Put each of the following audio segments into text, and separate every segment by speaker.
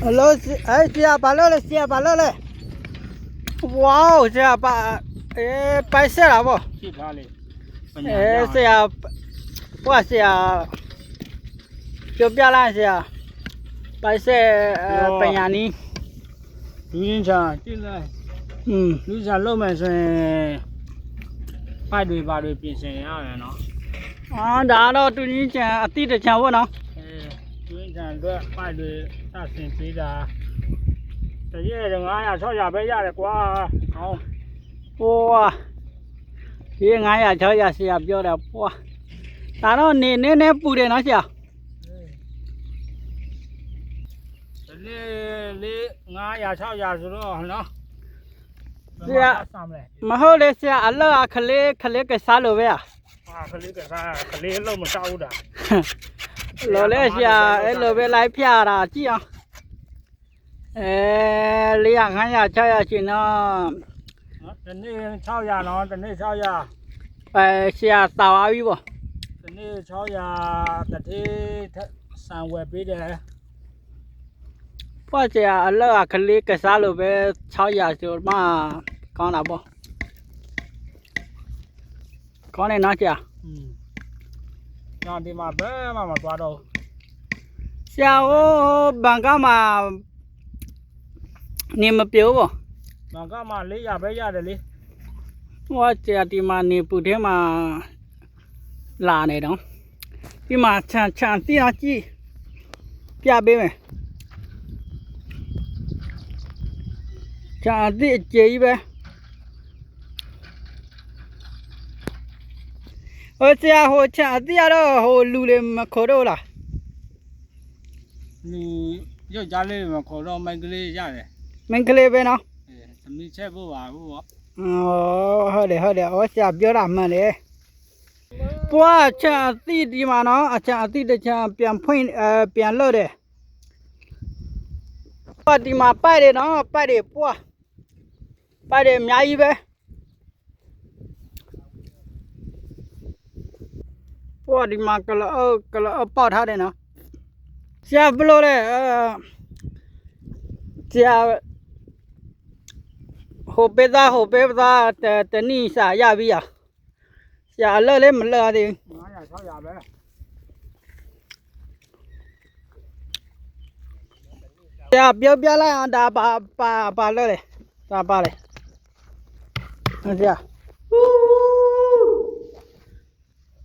Speaker 1: Hello, siapa lo le? Siapa lo le? Wow, siapa? Paisa lah boh. Siapa? Wah siapa? Coba lah siapa? Paisa penyanyi.
Speaker 2: လူရင်းချာတိလိုက်လူစားလုံးမယ်ဆိုရင်ပိုက်တွေပါတွေပြင်ဆင်ရတယ်နော်
Speaker 1: ဒါတော့တူကြီးချံအတိတချံပေါ့နော်
Speaker 2: လူရင်းချာအတွက်ပိုက်တွေစဆင်ပေးတာတရက်900 600ပဲရတယ်ကွာဟော
Speaker 1: ဟိုဒီ900 600ဆရာပြောတာပွာဒါတော့နေနေပူတယ်နော်ဆရာ
Speaker 2: လေး900 600ဆိုတော့နော်
Speaker 1: ဆရာမဟုတ်လေဆရာအလောကခလေးကစားလို့ပဲอ่ะ
Speaker 2: ကလေးကစားကလေးလုံးမတောက်ဘူးတာ
Speaker 1: လော်လေဆရာအဲ့လိုပဲလိုက်ဖြာတာကြည့်အောင်400 500 600ရှင်တော့
Speaker 2: တနေ့600နော်တနေ့600
Speaker 1: ဆရာတာပါပြီပေါ့
Speaker 2: တနေ့600တစ်ထေးဆံဝယ်ပေးတယ်
Speaker 1: ပွာဆရာအလောကခလေးကစားလို့ပဲ600ဆိုမှကောင်းတာပေါ့ကောင်းနေနော်ဆရာ
Speaker 2: ညဒီမှာဘယ်မှမသွားတော့
Speaker 1: ဆရာဟိုဘန်ကမှာနေမပြောပေါ့
Speaker 2: ဘန်ကမှ400ပဲရတယ်လေ
Speaker 1: ဟိုဆရာဒီမှာနေပူထဲမှာလာနေတော့ဒီမှာခြံတိရကြည့်ပြပေးမယ်ခြံတိအကျေကြီးပဲဟိုဆရာဟိုခြံတိရတော့ဟိုလူတွေမခေါ်တော့လား
Speaker 2: လူရုပ်ကြားလေးမခေါ်တော့မိုက်ကလေးရတယ်
Speaker 1: မင်းကလေးပဲနော်
Speaker 2: သမီးချက်ဖို့ပါဘူးပေါ့
Speaker 1: ဟုတ်တယ်ဟောဆရာပြောတာမှန်တယ်ပွားချာတိဒီမှာနော်အချာတိတချာပြန်ဖွင့်ပြန်လို့တယ်ပွားဒီမှာပိုက်တယ်နော်ပိုက်တယ်ပွားပိုက်တယ်အများကြီးပဲပွားဒီမှာကလောပေါက်ထားတယ်နော်ဆရာဘယ်လိုလဲဆရာဟိုပေးသားတနည်းစာရပြီอ่ะဆရာအလဲလေးမလဲသေး
Speaker 2: 900 600ပဲ
Speaker 1: ဆရာပြောလိုက်အောင်ဒါပါလဲလေဒါပါလေဆရာ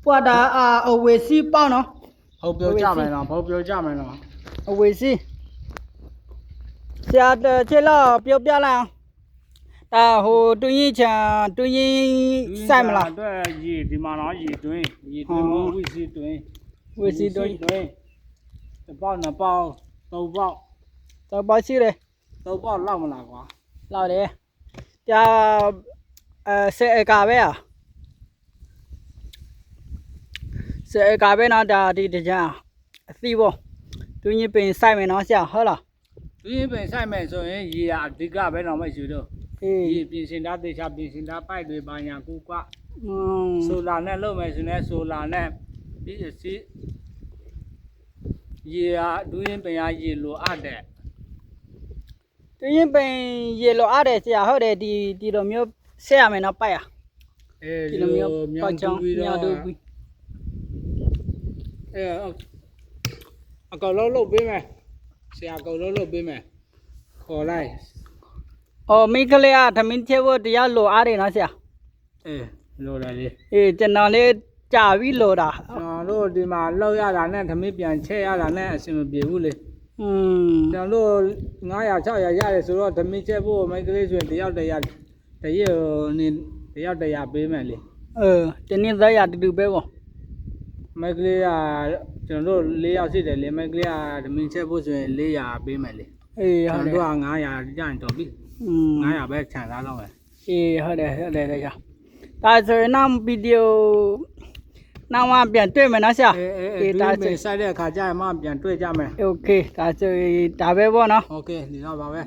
Speaker 1: ပွားတာအဝေစီပေါ့နော်
Speaker 2: ဟုတ်ပြောကြမယ်နော်ဟုတ်ပြောကြမယ်နော်
Speaker 1: အဝေစီဆရာချေလောက်ပြောလိုက်အောင်ဒါဟိုတွင်းရင်ချံတွင်းရင်ဆိုင်မလား
Speaker 2: အတွက်ရေဒီမှာနော်ရေတွင်းမဝီစီတွင်း
Speaker 1: ဝေစီတွင်း
Speaker 2: တစ်ပေါက်နှစ်ပေါက်သုံးပေါက်
Speaker 1: တော့ပါရှိတယ်
Speaker 2: သုံးပေါက်လောက်မလားကွာ
Speaker 1: လောက်တယ်ကြာဆယ်အကာပဲอ่ะဆယ်အကာပဲနော်ဒါဒီတကြအသီးပေါ့တွင်းရင်ပင်ဆိုင်မယ်နော်ဆရာဟုတ်လား
Speaker 2: တွင်းပင်ဆိုင်မယ်ဆိုရင်ရေအဓိကပဲတော့မရှိတော့
Speaker 1: အေး
Speaker 2: ရေပြင်စင်တာတေချာပြင်စင်တာပိုက်တွေပါညာကူကွာ
Speaker 1: 嗯，
Speaker 2: ဆိုလာနဲ့လုပ်မယ်ဆိုရင်ဆိုလာနဲ့ဒီစီရေအတွင်းပင်ရရေလိုအပ်တယ်
Speaker 1: 对于本也老二的是啊，好的，地都没有写没那摆啊，
Speaker 2: အဲ
Speaker 1: 地都没有
Speaker 2: မြော
Speaker 1: 包
Speaker 2: င်
Speaker 1: 装，
Speaker 2: တူပြီး
Speaker 1: 没有
Speaker 2: တော့
Speaker 1: 都不，
Speaker 2: အကောင်လုံးလုပ်ပေးမယ်ဆရာအကောင်လုံးလုပ်ပေးမယ်ခေါ်လိုက်
Speaker 1: 哦，没个嘞啊，他们这我都要老二的那些，
Speaker 2: အေးလိုတယ်လေ
Speaker 1: 诶，这哪里家位老的，
Speaker 2: ကျွန်တော်တို့ဒီမှာလောက်ရတာနဲ့သမီးပြန်ချက်ရတာနဲ့အဆင်မပြေဘူးလေ
Speaker 1: 嗯，
Speaker 2: ကျွန်တော်တို့900 600ရတယ်ဆိုတော့သမီးချက်ဖို့မိန်းကလေးဆိုရင်တယောက်တရက်နေတယောက်တရက်ပေးမယ်လေ
Speaker 1: 这你这呀，都别我，
Speaker 2: မိန်းကလေးကကျွန်တော်တို့4ယောက်ရှိတယ်လေမိန်းကလေးကသမီးချက်ဖို့ဆိုရင်400ပေးမယ်လေ
Speaker 1: 诶，
Speaker 2: ကျွန်
Speaker 1: 好
Speaker 2: တော်
Speaker 1: 的，
Speaker 2: တို့က900ကျရင်တော့ပြီ
Speaker 1: 嗯，
Speaker 2: 900ပဲခြံသားတော့မယ်
Speaker 1: 诶，好的，这样，但是那 video，那我变对没那些，
Speaker 2: အေးဒါဆိုစိုက်တဲ့အခါကျရင်မှပြန်တွေ့ကြမယ်
Speaker 1: OK，但是大白我呢。
Speaker 2: โอเคဒီတော့ပါပဲ